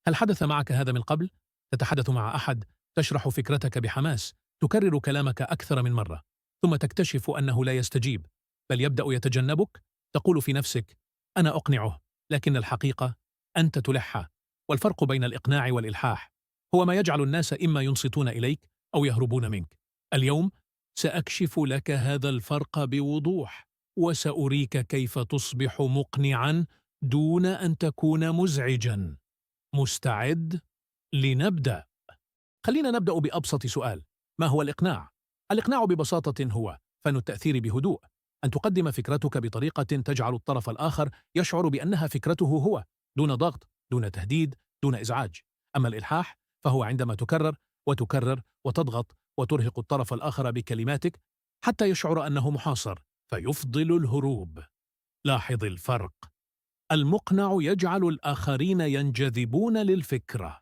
هل حدث معك هذا من قبل؟ تتحدث مع أحد، تشرح فكرتك بحماس، تكرر كلامك أكثر من مرة، ثم تكتشف أنه لا يستجيب، بل يبدأ يتجنبك. تقول في نفسك: أنا أقنعه، لكن الحقيقة أنت تلح. والفرق بين الإقناع والإلحاح هو ما يجعل الناس إما ينصتون إليك أو يهربون منك. اليوم سأكشف لك هذا الفرق بوضوح، وسأريك كيف تصبح مقنعا دون أن تكون مزعجا. مستعد؟ لنبدأ. خلينا نبدأ بأبسط سؤال: ما هو الإقناع؟ الإقناع ببساطة هو فن التأثير بهدوء، أن تقدم فكرتك بطريقة تجعل الطرف الآخر يشعر بأنها فكرته هو، دون ضغط، دون تهديد، دون إزعاج. أما الإلحاح فهو عندما تكرر وتكرر وتضغط وترهق الطرف الآخر بكلماتك حتى يشعر أنه محاصر فيفضل الهروب. لاحظ الفرق: المقنع يجعل الآخرين ينجذبون للفكرة،